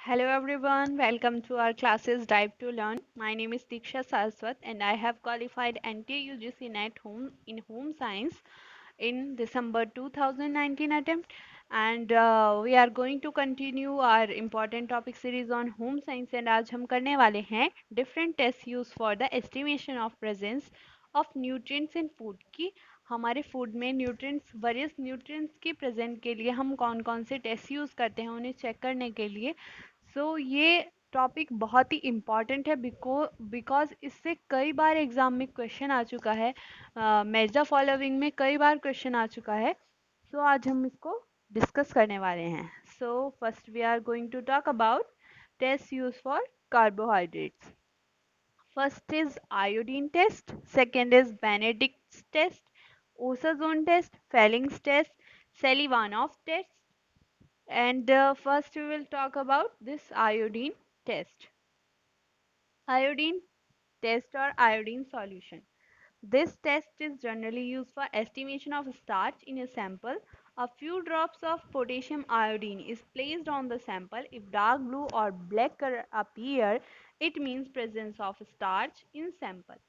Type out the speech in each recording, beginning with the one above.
Hello everyone, welcome to our classes Dive to Learn. My name is Diksha Saraswat and I have qualified NTUGC NET home in Home Science in December 2019 attempt, and we are going to continue our important topic series on home science, and आज हम करने वाले हैं different tests used for the estimation of presence of nutrients in food की हमारे food में nutrients various nutrients की present के लिए हम कौन कौन से टेस्ट यूज़ करते हैं उन्हें चेक करने के लिए। ये टॉपिक बहुत ही इम्पॉर्टेंट है बिकॉज इससे कई बार एग्जाम में क्वेश्चन आ चुका है। मेजर फॉलोइंग में कई बार क्वेश्चन आ चुका है। आज हम इसको डिस्कस करने वाले हैं। First we are going to talk about test use for carbohydrates. First is iodine test, second is Benedict's test, Osazone test, Felling's test, Selivanov test, and first we will talk about this iodine test. Iodine test or iodine solution. This test is generally used for estimation of starch in a sample. A few drops of potassium iodine is placed on the sample. If dark blue or black color appear, it means presence of starch in sample.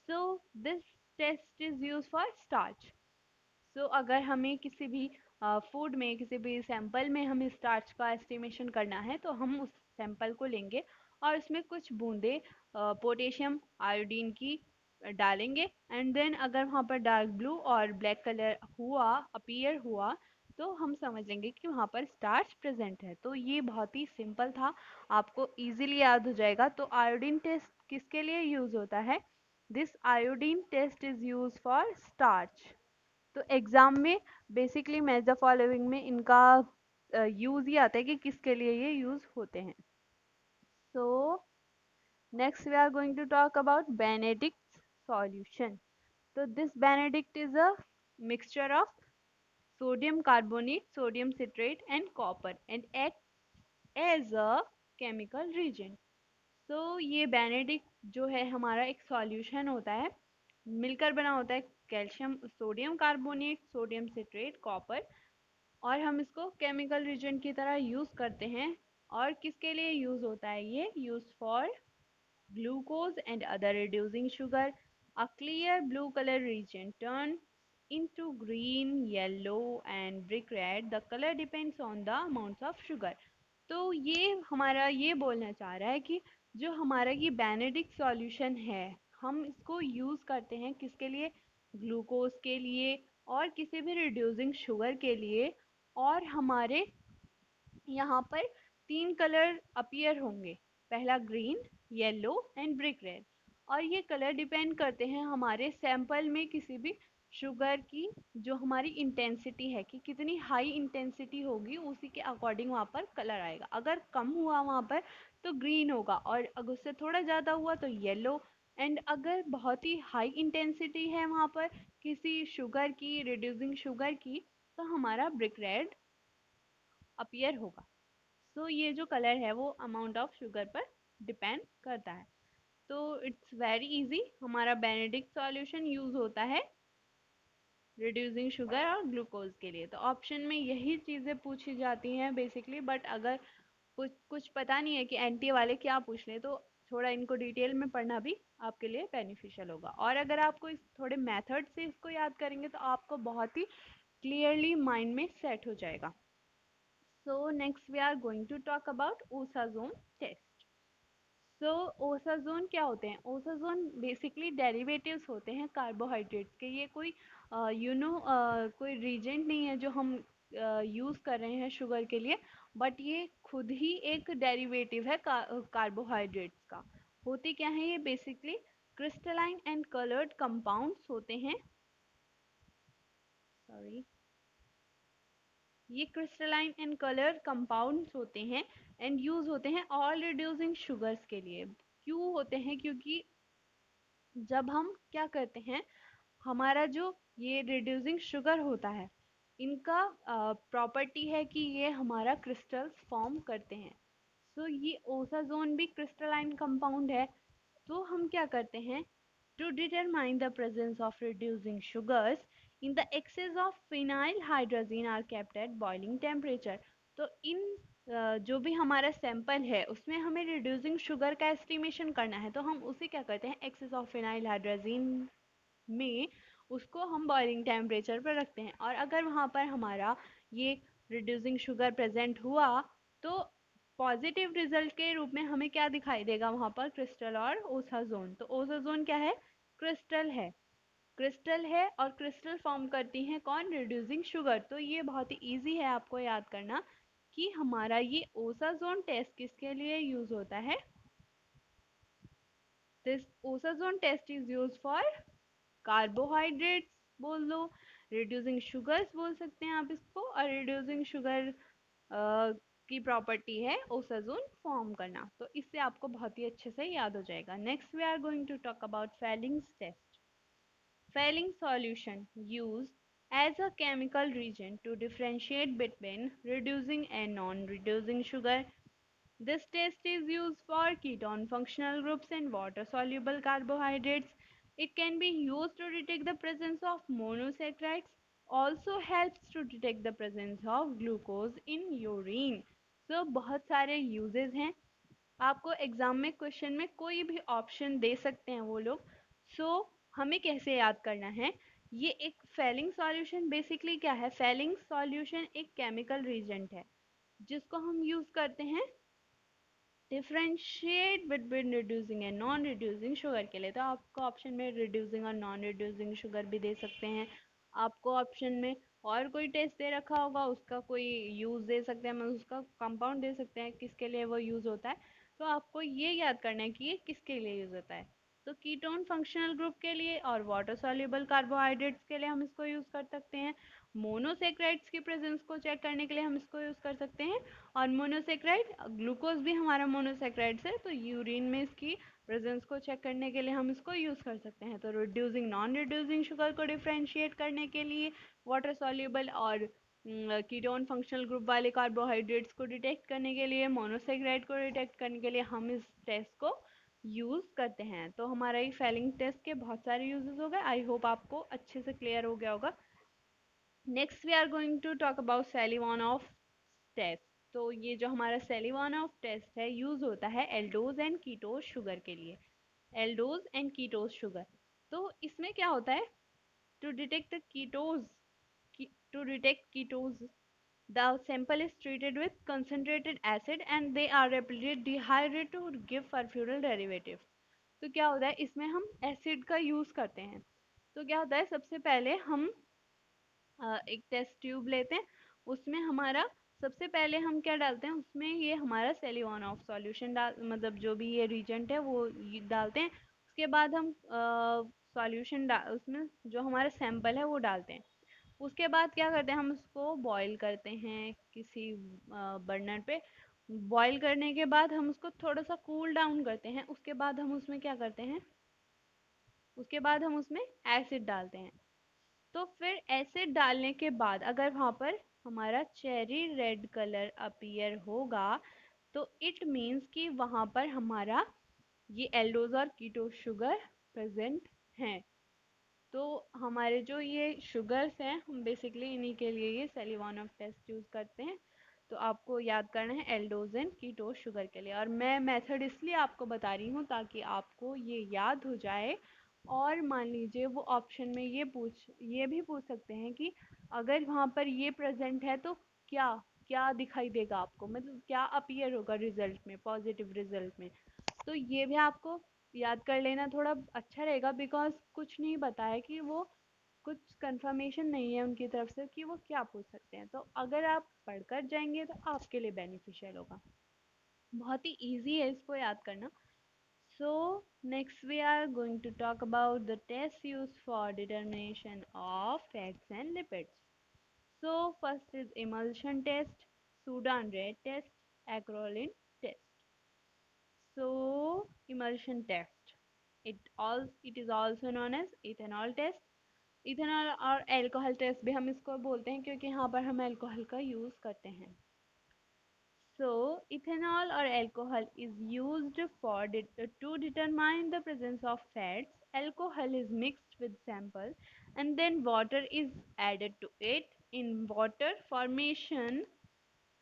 So this test is used for starch. अगर हमें किसी भी food में किसी भी sample में हमें starch का एस्टिमेशन करना है तो हम उस सैंपल को लेंगे और उसमें कुछ बूंदे पोटेशियम आयोडीन की डालेंगे, एंड देन अगर वहाँ पर डार्क ब्लू और ब्लैक कलर हुआ अपीयर हुआ तो हम समझ लेंगे कि वहाँ पर स्टार्च प्रेजेंट है। तो ये बहुत ही सिंपल था, आपको इजीली याद हो जाएगा। तो आयोडीन टेस्ट किसके लिए यूज होता है? This iodine test is use for starch. तो एग्जाम में बेसिकली मैच द फॉलोइंग में इनका यूज ही आता है कि किसके लिए ये यूज होते हैं। So next we are going to talk about Benedict solution. तो this Benedict is a mixture of sodium carbonate, sodium citrate and copper and act as a chemical reagent. ये बेनेडिक्ट जो है हमारा एक सॉल्यूशन होता है, मिलकर बना होता है calcium, sodium carbonate, sodium citrate, copper, और हम इसको केमिकल रिएजेंट की तरह यूज करते हैं। और किसके लिए यूज होता है? ये use for glucose and other reducing sugar. A clear blue colour reagent turns into green, yellow and brick red. The color depends on the amounts of sugar. तो ये हमारा ये बोलना चाह रहा है कि जो हमारा ये बेनेडिक्ट सॉल्यूशन है हम इसको यूज करते हैं किसके लिए? ग्लूकोज के लिए और किसी भी रिड्यूसिंग शुगर के लिए। और हमारे यहाँ पर तीन कलर अपीयर होंगे, पहला green, yellow and brick red. और ये कलर डिपेंड करते हैं हमारे सैंपल में किसी भी शुगर की जो हमारी इंटेंसिटी है कि कितनी हाई इंटेंसिटी होगी उसी के अकॉर्डिंग वहाँ पर कलर आएगा। अगर कम हुआ वहाँ पर तो ग्रीन होगा, और अगर उससे थोड़ा ज़्यादा हुआ तो येलो। एंड अगर बहुत ही हाई इंटेंसिटी है वहाँ पर किसी शुगर की, रिड्यूसिंग शुगर की, तो हमारा ब्रिक रेड अपीयर होगा। ये जो कलर है वो अमाउंट ऑफ शुगर पर डिपेंड करता है। तो इट्स वेरी इजी, हमारा बेनेडिक्ट सॉल्यूशन यूज होता है रिड्यूसिंग शुगर और ग्लूकोज के लिए। तो ऑप्शन में यही चीज़ें पूछी जाती हैं बेसिकली, बट अगर कुछ कुछ पता नहीं है कि एनटीए वाले क्या पूछ लें तो थोड़ा इनको डिटेल में पढ़ना भी आपके लिए बेनिफिशियल होगा। और अगर आपको इस थोड़े मेथड से इसको याद करेंगे तो आपको बहुत ही क्लियरली माइंड में सेट हो जाएगा। Next we are going to talk about osazone test. Osazone क्या होते हैं? ओसाजोन बेसिकली डेरिवेटिव्स होते हैं कार्बोहाइड्रेट्स के। ये कोई कोई रीजेंट नहीं है जो हम यूज़ कर रहे हैं शुगर के लिए, बट ये खुद ही एक डेरिवेटिव है कार्बोहाइड्रेट्स का। होते क्या है ये? Basically crystalline and coloured compounds होते हैं। सॉरी, ये क्रिस्टलाइन एंड कलर कंपाउंड्स होते हैं एंड यूज होते हैं ऑल रिड्यूसिंग शुगर्स के लिए। क्यों होते हैं? क्योंकि जब हम क्या करते हैं, हमारा जो ये रिड्यूसिंग शुगर होता है इनका प्रॉपर्टी है कि ये हमारा क्रिस्टल्स फॉर्म करते हैं। ये ओसाजोन भी क्रिस्टलाइन कंपाउंड है। तो हम क्या करते हैं, to determine the presence of reducing sugars in the excess of phenyl hydrogen are kept at boiling temperature. तो इन जो भी हमारा सैंपल है उसमें हमें रिड्यूसिंग शुगर का एस्टिमेशन करना है, तो हम उसे क्या करते हैं, एक्सेस ऑफ फिनाइल हाइड्रोजीन में उसको हम बॉइलिंग टेम्परेचर पर रखते हैं। और अगर वहाँ पर हमारा ये रिड्यूसिंग शुगर प्रेजेंट हुआ तो पॉजिटिव रिजल्ट के रूप में हमें क्या दिखाई देगा, वहाँ पर क्रिस्टल और ओसाजोन। तो ओसाजोन क्या है, क्रिस्टल है, क्रिस्टल है, और क्रिस्टल फॉर्म करती हैं कौन, रिड्यूसिंग शुगर। तो ये बहुत ही इजी है आपको याद करना कि हमारा ये ओसाजोन टेस्ट किसके लिए यूज होता है। This osazone test is use for carbohydrates बोल दो, रिड्यूसिंग शुगर्स बोल सकते हैं आप इसको, और रिड्यूसिंग शुगर की प्रॉपर्टी है ओसाजोन फॉर्म करना। तो इससे आपको बहुत ही अच्छे से याद हो जाएगा। Next we are going to talk about Fehling's test. Fehling solution used as a chemical reagent to differentiate between reducing and non-reducing sugar. This test is used for ketone functional groups and water-soluble carbohydrates. It can be used to detect the presence of monosaccharides, also helps to detect the presence of glucose in urine. So बहुत सारे uses हैं। आपको exam में question में कोई भी option दे सकते हैं वो लोग। सो हमें कैसे याद करना है, ये एक फेलिंग सॉल्यूशन बेसिकली क्या है, फेलिंग सॉल्यूशन एक केमिकल रीजेंट है जिसको हम यूज करते हैं differentiate between reducing and non reducing sugar के लिए। तो आपको ऑप्शन में रिड्यूसिंग और नॉन रिड्यूसिंग शुगर भी दे सकते हैं। आपको ऑप्शन में और कोई टेस्ट दे रखा होगा, उसका कोई यूज दे सकते हैं, मतलब उसका कंपाउंड दे सकते हैं किसके लिए वो यूज होता है। तो आपको ये याद करना है कि ये किसके लिए यूज होता है। तो कीटोन फंक्शनल ग्रुप के लिए और वाटर सॉल्युबल कार्बोहाइड्रेट्स के लिए हम इसको यूज कर सकते हैं। मोनोसेक्राइड्स की प्रेजेंस को चेक करने के लिए हम इसको यूज कर सकते हैं। और मोनोसेक्राइड, ग्लूकोज भी हमारा मोनोसेक्राइड्स है, तो यूरिन में इसकी प्रेजेंस को चेक करने के लिए हम इसको यूज कर सकते हैं। तो रिड्यूसिंग नॉन रिड्यूसिंग शुगर को डिफ्रेंशिएट करने के लिए, वाटर सॉल्युबल और कीटोन फंक्शनल ग्रुप वाले कार्बोहाइड्रेट्स को डिटेक्ट करने के लिए, मोनोसेक्राइड को डिटेक्ट करने के लिए हम इस टेस्ट को यूज करते हैं। तो हमारा ये फेलिंग टेस्ट के बहुत सारे यूजेस हो गए। आई होप आपको अच्छे से क्लियर हो गया होगा। Next we are going to talk about Seliwanoff test. तो ये जो हमारा सेलिवानोफ टेस्ट है यूज होता है एल्डोज एंड कीटोज शुगर के लिए, एल्डोज एंड कीटोज शुगर। तो इसमें क्या होता है, to detect the ketose, to detect ketones, the sample is treated with concentrated acid and they are rapidly dehydrated to give sulfuryl derivative। तो क्या होता है, इसमें हम एसिड का यूज करते हैं। तो क्या होता है, सबसे पहले हम एक टेस्ट ट्यूब लेते हैं, उसमें हमारा सबसे पहले हम क्या डालते हैं, उसमें ये हमारा सेलिवान ऑफ सॉल्यूशन डाल, मतलब जो भी ये रीजेंट है वो डालते हैं। उसके बाद हम सॉल्यूशन उसमें जो हमारा सैंपल है वो डालते हैं। उसके बाद क्या करते हैं, हम उसको बॉईल करते हैं किसी बर्नर पे। बॉईल करने के बाद हम उसको थोड़ा सा कूल डाउन करते हैं। उसके बाद हम उसमें क्या करते हैं, उसके बाद हम उसमें एसिड डालते हैं। तो फिर एसिड डालने के बाद अगर वहाँ पर हमारा चेरी रेड कलर अपीयर होगा तो इट मीन्स कि वहाँ पर हमारा ये एल्डोज और कीटो शुगर प्रेजेंट हैं। तो हमारे जो ये शुगर्स हैं, हम बेसिकली इन्हीं के लिए ये सेलिवानोव टेस्ट यूज़ करते हैं। तो आपको याद करना है एल्डोज एंड कीटोज शुगर के लिए। और मैं मेथड इसलिए आपको बता रही हूँ ताकि आपको ये याद हो जाए। और मान लीजिए वो ऑप्शन में ये भी पूछ सकते हैं कि अगर वहाँ पर ये प्रेजेंट है तो क्या क्या दिखाई देगा आपको, मतलब क्या अपीयर होगा रिजल्ट में, पॉजिटिव रिजल्ट में। तो ये भी आपको याद कर लेना थोड़ा अच्छा रहेगा, बिकॉज कुछ नहीं पता है कि वो, कुछ कंफर्मेशन नहीं है उनकी तरफ से कि वो क्या पूछ सकते हैं। तो अगर आप पढ़कर जाएंगे तो आपके लिए बेनिफिशियल होगा। बहुत ही इजी है इसको याद करना। So next we are going to talk about the test use for determination of fats and lipids. So first is emulsion test, Sudan red test, acrolein test. So emulsion test. It is also known as ethanol test. Ethanol और alcohol test भी हम इसको बोलते हैं क्योंकि यहाँ पर हम अल्कोहल का यूज करते हैं। So ethanol or alcohol is used for to determine the presence of fats. Alcohol is mixed with sample and then water is added to it. In water formation,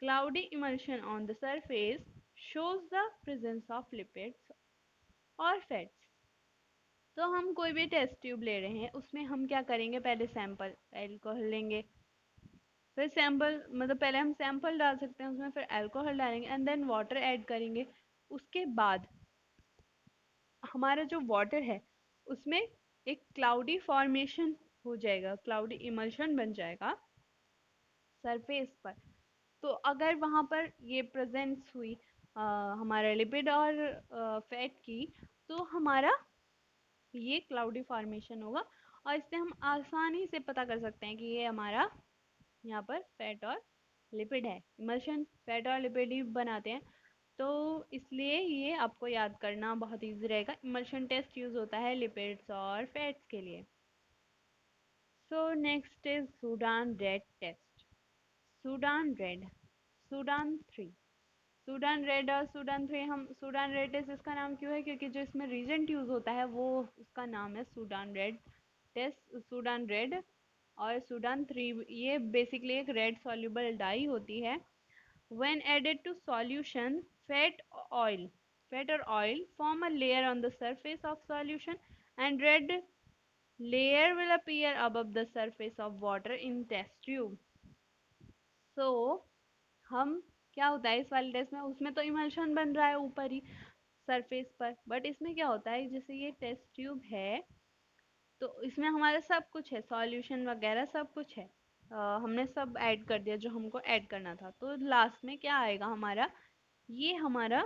cloudy emulsion on the surface shows the presence of lipids or fats। तो हम कोई भी test tube ले रहे हैं, उसमें हम क्या करेंगे, पहले सैंपल एल्कोहल लेंगे, फिर सैंपल मतलब पहले हम सैंपल डाल सकते हैं उसमें, फिर अल्कोहल डालेंगे एंड देन वाटर ऐड करेंगे। उसके बाद हमारा जो वाटर है उसमें एक क्लाउडी फॉर्मेशन हो जाएगा, क्लाउडी इमल्शन बन जाएगा सरफेस पर। तो अगर वहाँ पर ये प्रेजेंस हुई हमारा लिपिड और फैट की, तो हमारा ये क्लाउडी फॉर्मेशन होगा और इससे हम आसानी से पता कर सकते हैं कि ये हमारा यहाँ पर फैट और लिपिड है। इमल्शन फैट और लिपिड ही बनाते हैं, तो इसलिए ये आपको याद करना बहुत इजी रहेगा। इमल्शन टेस्ट यूज होता है लिपिड्स और फैट्स के लिए। So next is Sudan red test. Sudan red, Sudan three, Sudan red और सूडान थ्री। हम सूडान रेड टेस्ट इसका नाम क्यों है, क्योंकि जो इसमें रीजेंट यूज होता है वो उसका नाम है Sudan red test, Sudan red और सूडान थ्री। ये बेसिकली एक रेड सॉल्युबल डाई होती है। When added to solution, fat or oil form a layer on the surface of solution and red layer will appear above the surface of water in test tube. So हम क्या होता है इस वाले test में, उसमें तो इमल्शन बन रहा है ऊपर ही सरफेस पर, बट इसमें क्या होता है, जैसे ये टेस्ट ट्यूब है तो इसमें हमारा सब कुछ है, सॉल्यूशन वगैरह सब कुछ है। हमने सब ऐड कर दिया जो हमको ऐड करना था। तो लास्ट में क्या आएगा हमारा, ये हमारा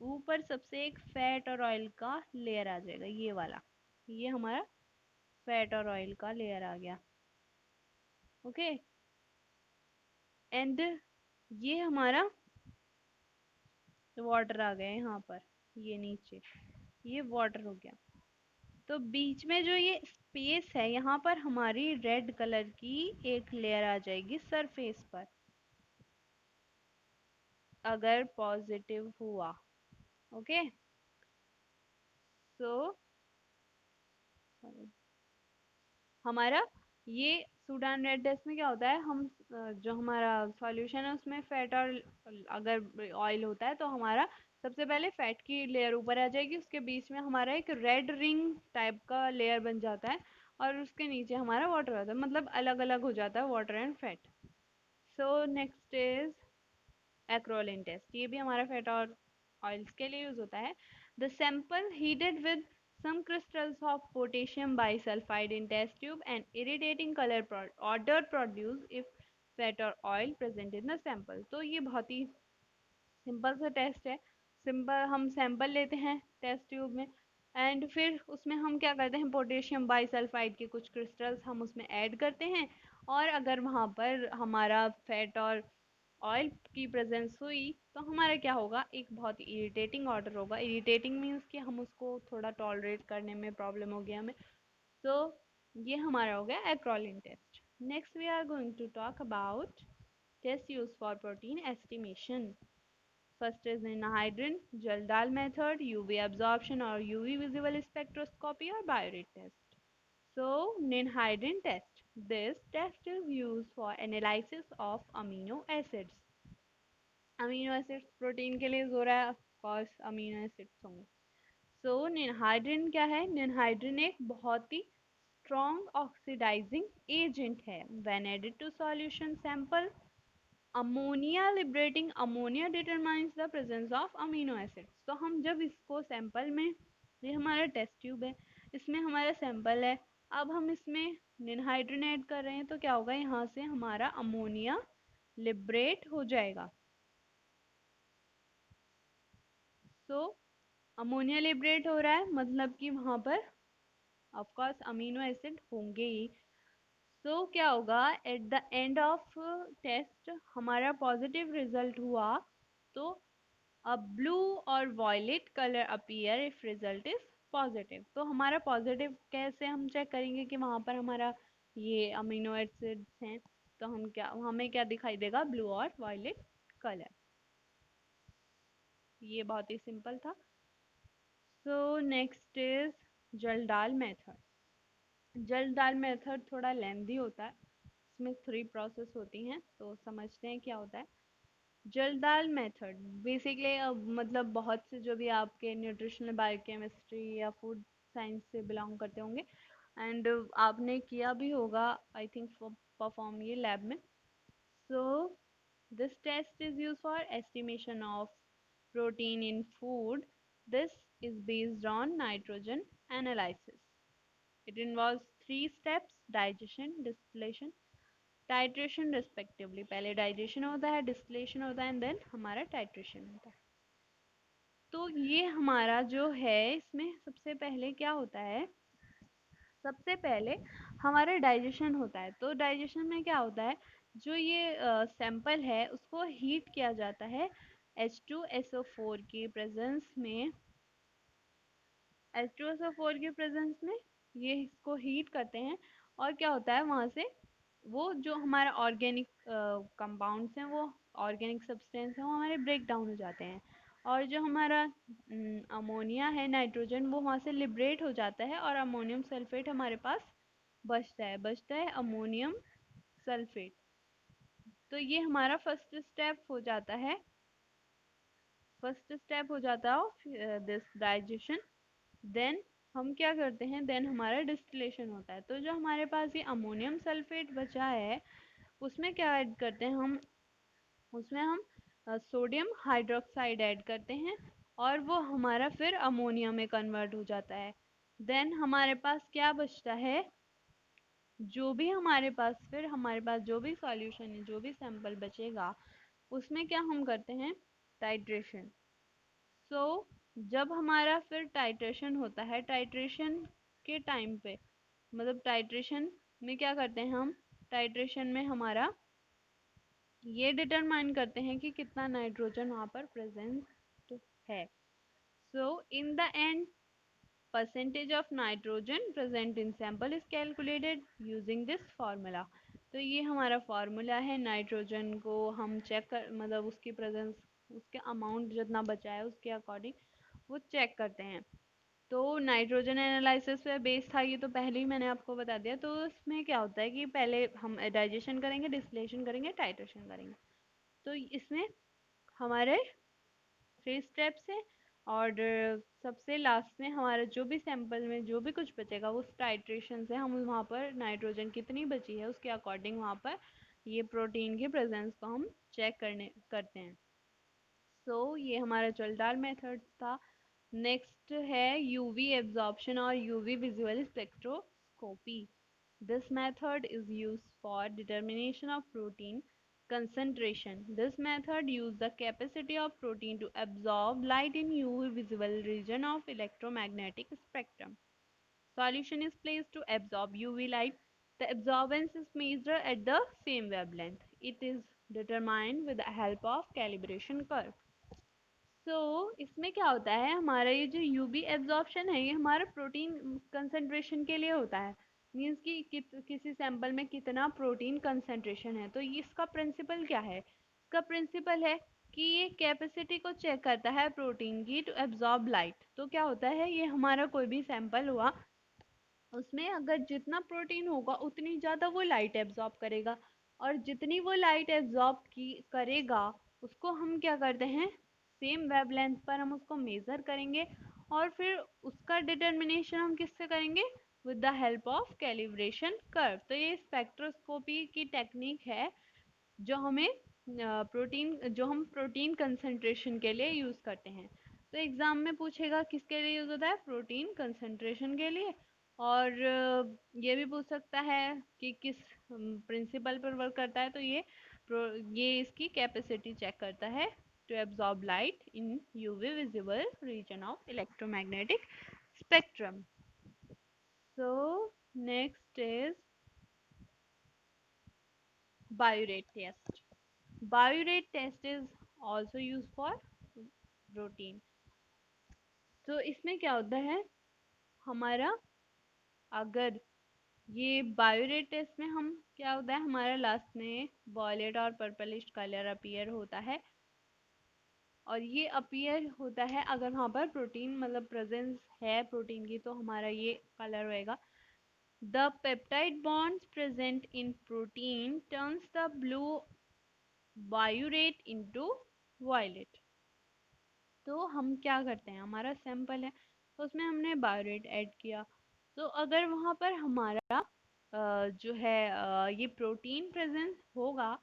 ऊपर सबसे एक फैट और ऑयल का लेयर आ जाएगा, ये वाला, ये हमारा फैट और ऑयल का लेयर आ गया। ओके, एंड ये हमारा वाटर आ गया यहाँ पर, ये नीचे ये वाटर हो गया। तो बीच में जो ये स्पेस है यहाँ पर हमारी रेड कलर की एक लेयर आ जाएगी सरफेस पर, अगर पॉजिटिव हुआ। ओके, सो हमारा ये सूडान रेड टेस्ट में क्या होता है, हम जो हमारा सॉल्यूशन है उसमें फैट और अगर ऑयल होता है तो हमारा सबसे पहले फैट की लेयर ऊपर आ जाएगी, उसके बीच में हमारा एक रेड रिंग टाइप का लेयर बन जाता है और उसके नीचे हमारा वाटर आता है, मतलब अलग अलग हो जाता है water and fat. So next is acrolein test. ये भी हमारा फैट और ऑयल्स के लिए यूज होता है। The sample heated with some crystals of potassium bisulfide in test tube and irritating color odor produced if fat or oil present in the sample। तो ये बहुत ही सिंपल सा टेस्ट है। सिंपल हम सैंपल लेते हैं टेस्ट ट्यूब में एंड फिर उसमें हम क्या करते हैं, पोटेशियम बाइसल्फाइड के कुछ क्रिस्टल्स हम उसमें ऐड करते हैं और अगर वहाँ पर हमारा फैट और ऑयल की प्रेजेंस हुई तो हमारा क्या होगा, एक बहुत ही इरिटेटिंग ऑर्डर होगा। इरिटेटिंग मीन्स कि हम उसको थोड़ा टॉलरेट करने में प्रॉब्लम होगी हमें। तो ये हमारा हो गया acrolein test. Next we are going to talk about test use for protein estimation. First is anhydrous Jaldal method, UV absorption or UV visible spectroscopy or biorate test. So, ninhydrin test. This test is used for analysis of amino acids. Amino acids protein के लिए हो रहा है, of course amino acids होंगे। So, ninhydrin क्या है? Ninhydrin एक बहुत ही strong oxidizing agent है। When added to solution sample, ammonia liberating ammonia determines the presence of amino acids. तो हम जब इसको सैंपल में, ये हमारा टेस्ट ट्यूब है, इसमें हमारा सैंपल है, अब हम इसमें निनहाइड्रिन ऐड कर रहे हैं तो क्या होगा, यहाँ से हमारा अमोनिया लिबरेट हो जाएगा। सो अमोनिया लिबरेट हो रहा है मतलब कि वहाँ पर ऑफकोर्स अमीनो एसिड होंगे ही। सो क्या होगा, at the end of test हमारा पॉजिटिव रिजल्ट हुआ तो a blue or violet color appear if result is positive। तो हमारा पॉजिटिव कैसे हम चेक करेंगे कि वहाँ पर हमारा ये अमीनो एसिड्स हैं, तो हम क्या, हमें क्या दिखाई देगा, ब्लू और वायलेट कलर। ये बहुत ही सिंपल था। So next is Kjeldahl method. Kjeldahl method थोड़ा लेंदी होता है, इसमें 3 प्रोसेस होती हैं, तो समझते हैं क्या होता है। जलदाल मेथड बेसिकली मतलब बहुत से जो भी आपके न्यूट्रिशनल बायोकेमिस्ट्री या फूड साइंस से बिलोंग करते होंगे एंड आपने किया भी होगा आई थिंक परफॉर्म ये लैब में. So this test is use for estimation of protein in food. This is based on nitrogen analysis. It involves three steps: digestion, distillation, titration respectively. पहले digestion होता है, distillation होता है and then हमारा titration होता है. तो ये हमारा जो है इसमें सबसे पहले क्या होता है, सबसे पहले हमारा डाइजेशन होता है. तो डाइजेशन में क्या होता है, जो ये सैंपल है उसको हीट किया जाता है H2SO4 की प्रेजेंस में. H2SO4 के प्रेजेंस में ये इसको हीट करते हैं और क्या होता है वहाँ से वो जो हमारा ऑर्गेनिक कंपाउंड्स हैं, वो ऑर्गेनिक सब्सटेंस हैं, वो हमारे ब्रेक डाउन हो जाते हैं. और जो हमारा अमोनिया है, नाइट्रोजन, वो वहाँ से लिबरेट हो जाता है और अमोनियम सल्फेट हमारे पास बचता है अमोनियम सल्फेट. तो ये हमारा फर्स्ट स्टेप हो जाता है दिस डाइजेशन. देन हम क्या करते हैं, देन हमारा डिस्टिलेशन होता है. तो जो हमारे पास ये अमोनियम सल्फेट बचा है उसमें क्या ऐड करते हैं हम, उसमें हम सोडियम हाइड्रोक्साइड ऐड करते हैं और वो हमारा फिर अमोनिया में कन्वर्ट हो जाता है. देन हमारे पास क्या बचता है, हमारे पास जो भी सॉल्यूशन है, जो भी सैंपल बचेगा उसमें क्या हम करते हैं, टाइट्रेशन. सो जब हमारा फिर टाइट्रेशन होता है, टाइट्रेशन के टाइम पे मतलब टाइट्रेशन में क्या करते हैं हम, टाइट्रेशन में हमारा ये डिटरमाइन करते हैं कि कितना नाइट्रोजन वहाँ पर प्रेजेंट है. So in the end percentage of nitrogen present in sample is calculated using this formula. तो ये हमारा फार्मूला है. नाइट्रोजन को हम चेक कर मतलब उसकी प्रेजेंस, उसके अमाउंट जितना बचा है उसके अकॉर्डिंग वो चेक करते हैं. तो नाइट्रोजन एनालिसिस पे बेस था ये, तो पहले ही मैंने आपको बता दिया. तो इसमें क्या होता है कि पहले हम डाइजेशन करेंगे, डिस्टिलेशन करेंगे, टाइट्रेशन करेंगे. तो इसमें हमारे 3 स्टेप्स है और सबसे लास्ट में हमारा जो भी सैंपल में जो भी कुछ बचेगा वो टाइट्रेशन से हम वहाँ पर नाइट्रोजन कितनी बची है उसके अकॉर्डिंग वहाँ पर ये प्रोटीन की प्रेजेंस को हम चेक करते हैं. ये हमारा चलदार मेथड था. नेक्स्ट है यूवी एब्जॉर्प्शन और UV visual spectroscopy. This method is used for determination of protein concentration. This method uses the capacity of protein to absorb light in UV visible region of electromagnetic spectrum. Solution is placed to absorb UV light. The absorbance is measured at the same wavelength. It is determined with the help of calibration curve. इसमें क्या होता है, हमारा ये जो UV absorption है ये हमारा प्रोटीन कंसंट्रेशन के लिए होता है. मीन्स कि किसी सैंपल में कितना प्रोटीन कंसंट्रेशन है. तो इसका प्रिंसिपल क्या है, इसका प्रिंसिपल है कि ये कैपेसिटी को चेक करता है प्रोटीन की टू एब्जॉर्ब लाइट. तो क्या होता है, ये हमारा कोई भी सैंपल हुआ उसमें अगर जितना प्रोटीन होगा उतनी ज़्यादा वो लाइट एब्जॉर्ब करेगा और जितनी वो लाइट एब्जॉर्ब की करेगा उसको हम क्या करते हैं, सेम वेवलेंथ पर हम उसको मेज़र करेंगे और फिर उसका डिटर्मिनेशन हम किससे करेंगे, with the help of calibration curve. तो ये स्पेक्ट्रोस्कोपी की टेक्निक है जो हमें जो हम प्रोटीन कंसंट्रेशन के लिए यूज़ करते हैं. तो एग्ज़ाम में पूछेगा किसके लिए यूज़ होता है, प्रोटीन कंसंट्रेशन के लिए. और ये भी पूछ सकता है कि किस प्रिंसिपल पर वर्क करता है. तो ये इसकी कैपेसिटी चेक करता है to absorb light in UV visible region of electromagnetic spectrum. So next is Biuret test. Biuret test is also used for protein. तो इसमें क्या होता है हमारा, अगर ये बायोरेट टेस्ट में हम क्या होता है, हमारा लास्ट में वॉयलेट और पर्पलिश कलर अपीयर होता है. और ये अपीयर होता है अगर वहाँ पर प्रोटीन मतलब प्रेजेंस है प्रोटीन की, तो हमारा ये कलर रहेगा. The peptide bonds present in protein turns the blue biuret into violet. तो हम क्या करते हैं, हमारा सैंपल है तो उसमें हमने बायोरेट ऐड किया। तो अगर वहाँ पर हमारा जो है ये प्रोटीन प्रेजेंस होगा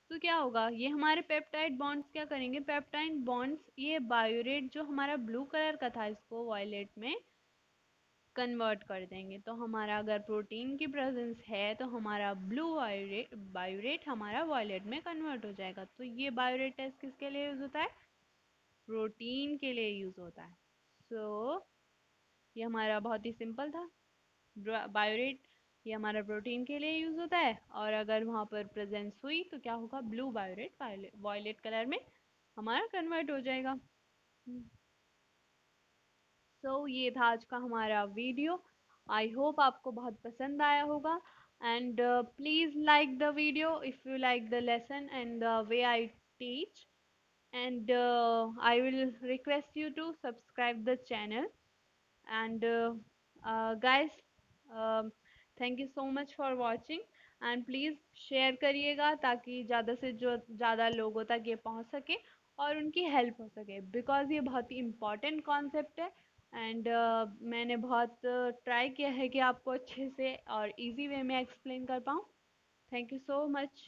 तो क्या होगा, ये हमारे पेप्टाइड बॉन्ड्स क्या करेंगे, पेप्टाइड बॉन्ड्स ये बायोरेट जो हमारा ब्लू कलर का था इसको वायलेट में कन्वर्ट कर देंगे। तो हमारा अगर प्रोटीन की प्रेजेंस है तो हमारा ब्लू बायोरेट बायोरेट हमारा वायलेट में कन्वर्ट हो जाएगा। तो ये बायोरेट टेस्ट किसके लिए यूज होता है, प्रोटीन के लिए यूज होता है। सो ये हमारा बहुत ही सिंपल था। बायोरेट ये हमारा प्रोटीन के लिए यूज होता है, और अगर वहाँ पर प्रेजेंस हुई तो क्या होगा, ब्लू बायोरेट वायलेट कलर में हमारा कन्वर्ट हो जाएगा। ये था आज का हमारा वीडियो। आई होप आपको बहुत पसंद आया होगा, and please like the video if you like the lesson and the way I teach, and I will request you to subscribe the channel, and guys, um, thank you so much for watching, and please share करिएगा ताकि ज़्यादा से जो ज़्यादा लोगों तक ये पहुंच सके और उनकी हेल्प हो सके, बिकॉज ये बहुत ही इम्पॉर्टेंट कॉन्सेप्ट है। एंड मैंने बहुत ट्राई किया है कि आपको अच्छे से और इजी वे में एक्सप्लेन कर पाऊँ। Thank you so much.